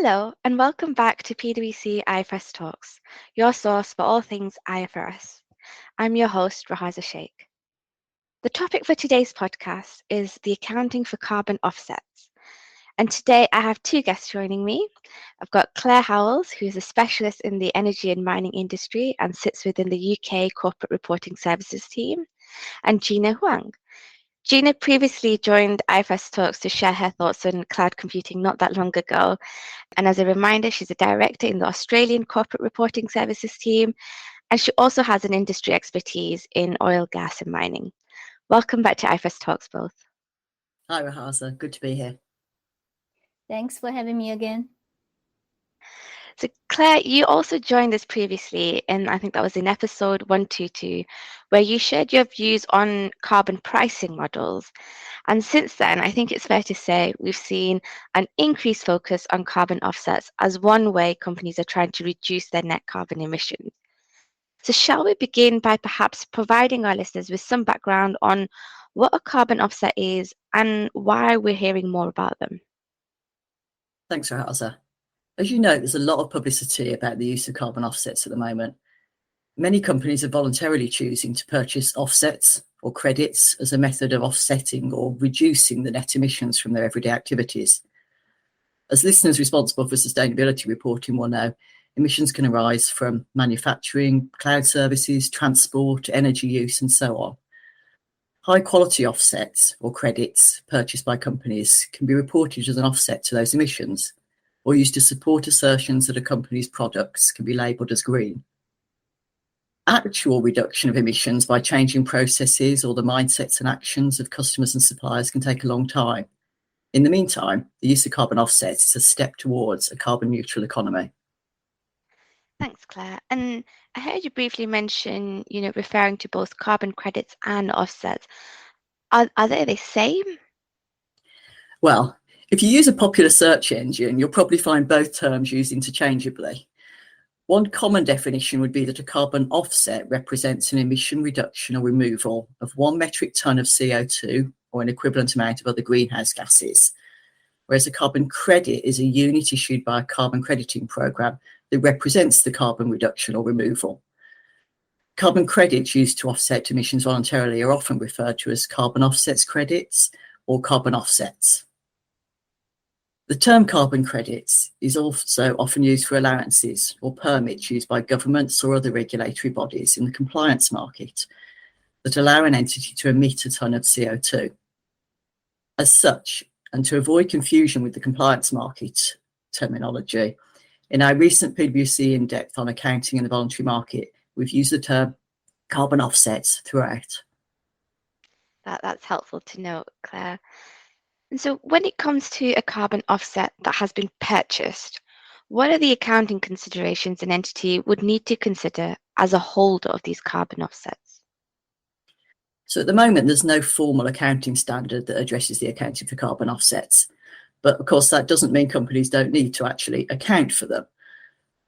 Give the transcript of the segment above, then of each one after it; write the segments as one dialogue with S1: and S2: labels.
S1: Hello, and welcome back to PwC IFRS Talks, your source for all things IFRS. I'm your host, Raihazah Shaikh. The topic for today's podcast is the accounting for carbon offsets. And today I have two guests joining me. I've got Claire Howells, who is a specialist in the energy and mining industry and sits within the UK Corporate Reporting Services team, and Gina Huang. Gina previously joined IFRS Talks to share her thoughts on cloud computing not that long ago. And as a reminder, she's a director in the Australian Corporate Reporting Services team, and she also has an industry expertise in oil, gas, and mining. Welcome back to IFRS Talks, both.
S2: Hi, Raihazah. Good to be here.
S3: Thanks for having me again.
S1: So, Claire, you also joined us previously, and I think that was in episode 122, where you shared your views on carbon pricing models. And since then, I think it's fair to say we've seen an increased focus on carbon offsets as one way companies are trying to reduce their net carbon emissions. So, shall we begin by perhaps providing our listeners with some background on what a carbon offset is and why we're hearing more about them?
S2: Thanks, Raihazah. As you know, there's a lot of publicity about the use of carbon offsets at the moment. Many companies are voluntarily choosing to purchase offsets or credits as a method of offsetting or reducing the net emissions from their everyday activities. As listeners responsible for sustainability reporting will know, emissions can arise from manufacturing, cloud services, transport, energy use, and so on. High-quality offsets or credits purchased by companies can be reported as an offset to those emissions, or used to support assertions that a company's products can be labelled as green. Actual reduction of emissions by changing processes or the mindsets and actions of customers and suppliers can take a long time. In the meantime, the use of carbon offsets is a step towards a carbon neutral economy.
S1: Thanks, Claire. And I heard you briefly mention, referring to both carbon credits and offsets. Are they the same?
S2: Well, if you use a popular search engine, you'll probably find both terms used interchangeably. One common definition would be that a carbon offset represents an emission reduction or removal of 1 metric tonne of CO2 or an equivalent amount of other greenhouse gases, whereas a carbon credit is a unit issued by a carbon crediting programme that represents the carbon reduction or removal. Carbon credits used to offset emissions voluntarily are often referred to as carbon offsets credits or carbon offsets. The term carbon credits is also often used for allowances or permits used by governments or other regulatory bodies in the compliance market that allow an entity to emit a tonne of CO2. As such, and to avoid confusion with the compliance market terminology, in our recent PwC in-depth on accounting in the voluntary market, we've used the term carbon offsets throughout.
S1: That's helpful to know, Claire. And so when it comes to a carbon offset that has been purchased, what are the accounting considerations an entity would need to consider as a holder of these carbon offsets?
S2: So at the moment, there's no formal accounting standard that addresses the accounting for carbon offsets. But of course, that doesn't mean companies don't need to actually account for them.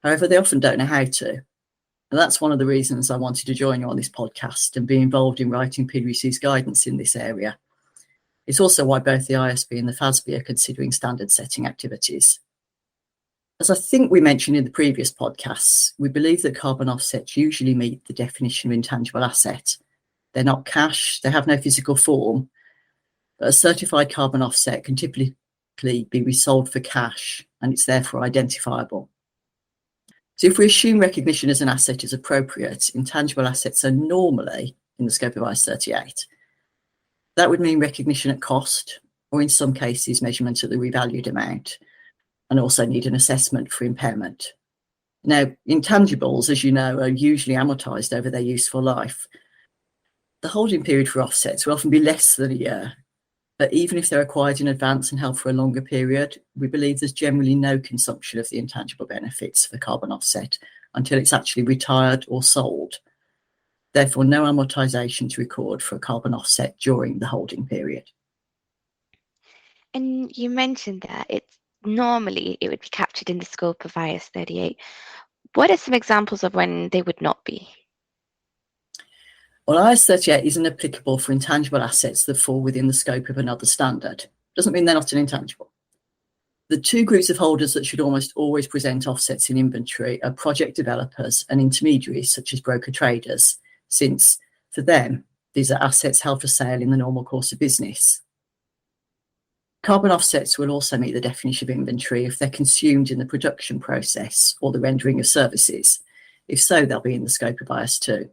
S2: However, they often don't know how to. And that's one of the reasons I wanted to join you on this podcast and be involved in writing PwC's guidance in this area. It's also why both the ISB and the FASB are considering standard setting activities. As I think we mentioned in the previous podcasts, we believe that carbon offsets usually meet the definition of intangible asset. They're not cash, they have no physical form, but a certified carbon offset can typically be resold for cash and it's therefore identifiable. So if we assume recognition as an asset is appropriate, intangible assets are normally in the scope of IAS 38. That would mean recognition at cost, or in some cases, measurement at the revalued amount, and also need an assessment for impairment. Now, intangibles, as you know, are usually amortised over their useful life. The holding period for offsets will often be less than a year, but even if they're acquired in advance and held for a longer period, we believe there's generally no consumption of the intangible benefits of the carbon offset until it's actually retired or sold. Therefore, no amortisation to record for a carbon offset during the holding period.
S1: And you mentioned that it would be captured in the scope of IAS 38. What are some examples of when they would not be?
S2: Well, IAS 38 isn't applicable for intangible assets that fall within the scope of another standard. Doesn't mean they're not an intangible. The two groups of holders that should almost always present offsets in inventory are project developers and intermediaries such as broker traders, since for them, these are assets held for sale in the normal course of business. Carbon offsets will also meet the definition of inventory if they're consumed in the production process or the rendering of services. If so, they'll be in the scope of IS2.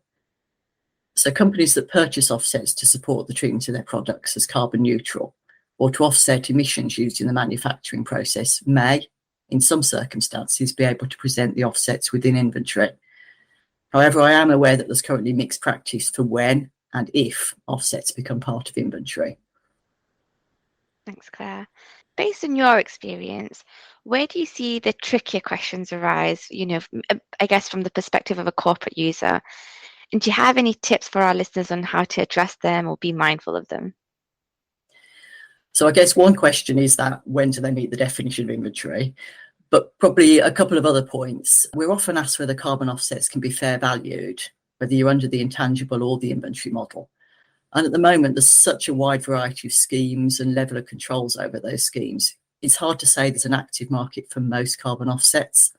S2: So companies that purchase offsets to support the treatment of their products as carbon neutral or to offset emissions used in the manufacturing process may, in some circumstances, be able to present the offsets within inventory. However, I am aware that there's currently mixed practice for when and if offsets become part of inventory.
S1: Thanks, Claire. Based on your experience, where do you see the trickier questions arise, I guess from the perspective of a corporate user? And do you have any tips for our listeners on how to address them or be mindful of them?
S2: So I guess one question is that when do they meet the definition of inventory? But probably a couple of other points. We're often asked whether carbon offsets can be fair valued, whether you're under the intangible or the inventory model. And at the moment, there's such a wide variety of schemes and level of controls over those schemes. It's hard to say there's an active market for most carbon offsets.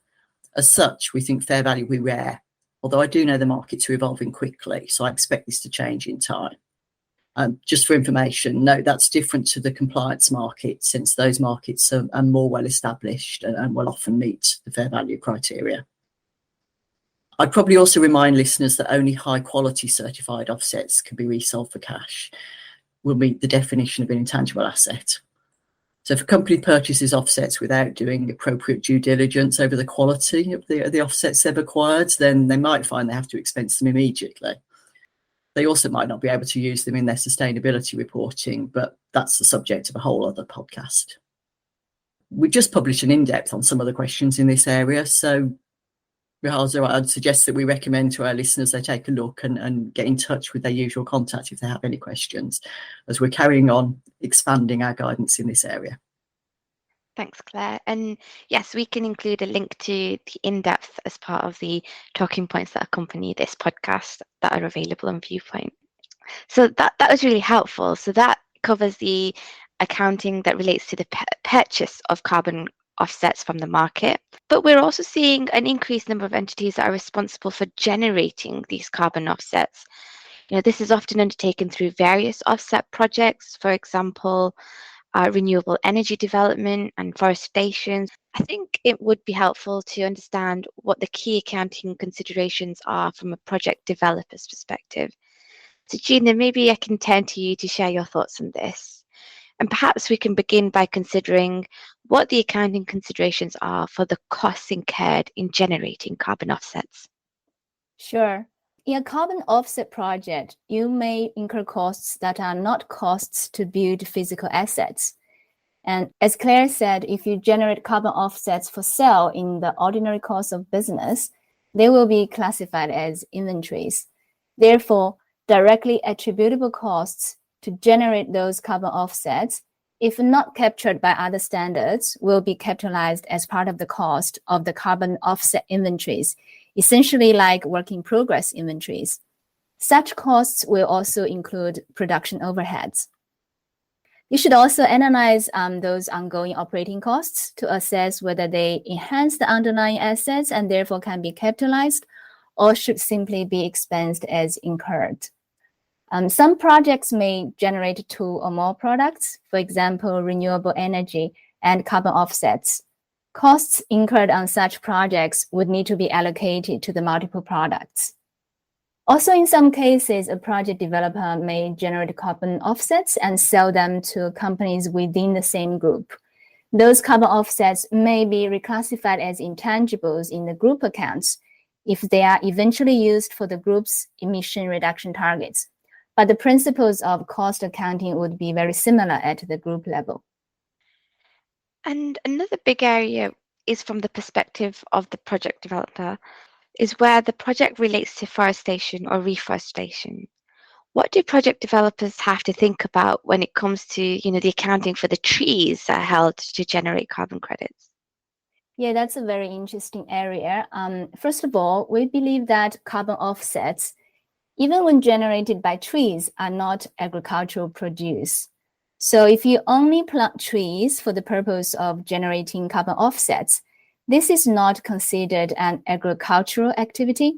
S2: As such, we think fair value will be rare, although I do know the markets are evolving quickly, so I expect this to change in time. Just for information, note that's different to the compliance market, since those markets are more well established and will often meet the fair value criteria. I'd probably also remind listeners that only high quality certified offsets can be resold for cash, will meet the definition of an intangible asset. So if a company purchases offsets without doing appropriate due diligence over the quality of the offsets they've acquired, then they might find they have to expense them immediately. They also might not be able to use them in their sustainability reporting, but that's the subject of a whole other podcast. We just published an in-depth on some of the questions in this area, so Raihazah, I'd suggest that we recommend to our listeners they take a look and get in touch with their usual contact if they have any questions, as we're carrying on expanding our guidance in this area.
S1: Thanks, Claire. And yes, we can include a link to the in-depth as part of the talking points that accompany this podcast that are available on Viewpoint. So that was really helpful. So that covers the accounting that relates to the purchase of carbon offsets from the market. But we're also seeing an increased number of entities that are responsible for generating these carbon offsets. This is often undertaken through various offset projects, for example, renewable energy development and forestation. I think it would be helpful to understand what the key accounting considerations are from a project developer's perspective. So Gina, maybe I can turn to you to share your thoughts on this. And perhaps we can begin by considering what the accounting considerations are for the costs incurred in generating carbon offsets.
S3: Sure. In a carbon offset project, you may incur costs that are not costs to build physical assets. And as Claire said, if you generate carbon offsets for sale in the ordinary course of business, they will be classified as inventories. Therefore, directly attributable costs to generate those carbon offsets, if not captured by other standards, will be capitalized as part of the cost of the carbon offset inventories, essentially like work in progress inventories. Such costs will also include production overheads. You should also analyze those ongoing operating costs to assess whether they enhance the underlying assets and therefore can be capitalized or should simply be expensed as incurred. Some projects may generate 2 or more products, for example, renewable energy and carbon offsets. Costs incurred on such projects would need to be allocated to the multiple products. Also, in some cases, a project developer may generate carbon offsets and sell them to companies within the same group. Those carbon offsets may be reclassified as intangibles in the group accounts if they are eventually used for the group's emission reduction targets. But the principles of cost accounting would be very similar at the group level.
S1: And another big area is from the perspective of the project developer, is where the project relates to forestation or reforestation. What do project developers have to think about when it comes to, the accounting for the trees that are held to generate carbon credits?
S3: Yeah, that's a very interesting area. First of all, we believe that carbon offsets, even when generated by trees, are not agricultural produce. So if you only plant trees for the purpose of generating carbon offsets, this is not considered an agricultural activity.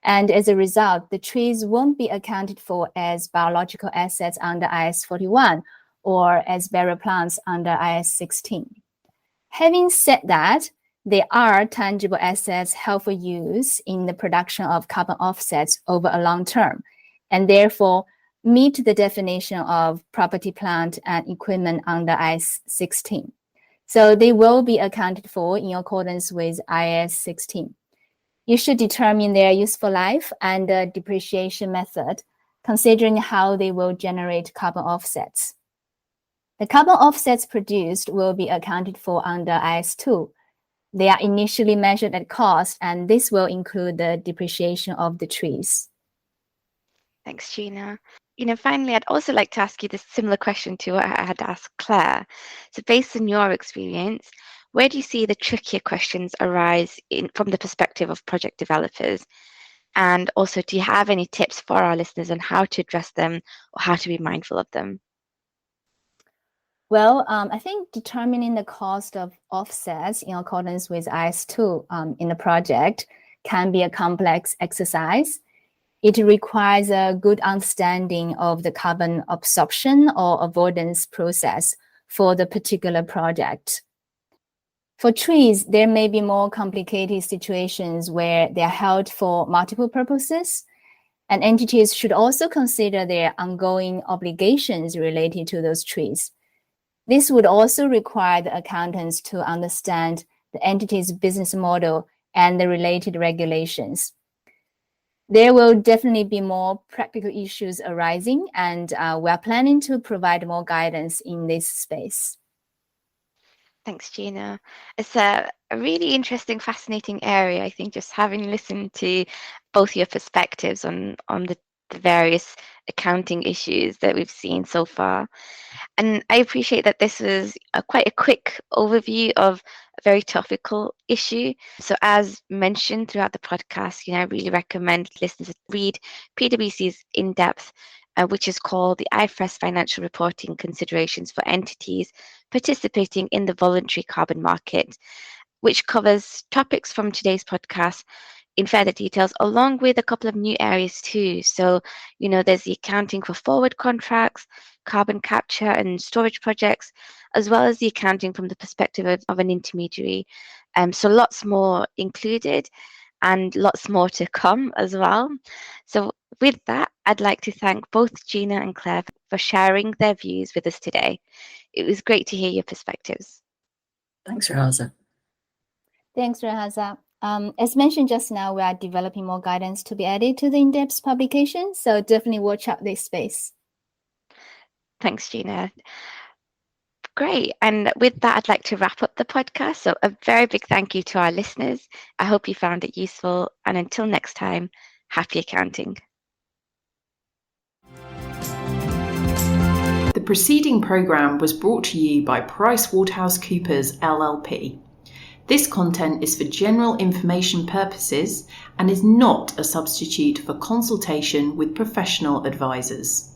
S3: And as a result, the trees won't be accounted for as biological assets under IS 41 or as barrier plants under IS 16. Having said that, they are tangible assets held for use in the production of carbon offsets over a long term, and therefore meet the definition of property, plant, and equipment under IS 16. So they will be accounted for in accordance with IS 16. You should determine their useful life and the depreciation method, considering how they will generate carbon offsets. The carbon offsets produced will be accounted for under IS2. They are initially measured at cost, and this will include the depreciation of the trees.
S1: Thanks, Gina. Finally, I'd also like to ask you this similar question to what I had to ask Claire. So based on your experience, where do you see the trickier questions arise from the perspective of project developers? And also, do you have any tips for our listeners on how to address them or how to be mindful of them?
S3: Well, I think determining the cost of offsets in accordance with IS2 in a project can be a complex exercise. It requires a good understanding of the carbon absorption or avoidance process for the particular project. For trees, there may be more complicated situations where they are held for multiple purposes, and entities should also consider their ongoing obligations related to those trees. This would also require the accountants to understand the entity's business model and the related regulations. There will definitely be more practical issues arising, and we're planning to provide more guidance in this space.
S1: Thanks, Gina. It's a really interesting, fascinating area, I think, just having listened to both your perspectives on the various accounting issues that we've seen so far. And I appreciate that this was quite a quick overview of a very topical issue. So as mentioned throughout the podcast, I really recommend listeners read PwC's in-depth, which is called the IFRS Financial Reporting Considerations for Entities Participating in the Voluntary Carbon Market, which covers topics from today's podcast in further details, along with a couple of new areas too. So, there's the accounting for forward contracts, carbon capture and storage projects, as well as the accounting from the perspective of an intermediary. So lots more included and lots more to come as well. So with that, I'd like to thank both Gina and Claire for sharing their views with us today. It was great to hear your perspectives.
S2: Thanks, Raihazah.
S3: Thanks, Raihazah. As mentioned just now, we are developing more guidance to be added to the in-depth publication, so definitely watch out this space.
S1: Thanks, Gina. Great. And with that, I'd like to wrap up the podcast. So a very big thank you to our listeners. I hope you found it useful. And until next time, happy accounting.
S4: The preceding programme was brought to you by PricewaterhouseCoopers LLP. This content is for general information purposes and is not a substitute for consultation with professional advisors.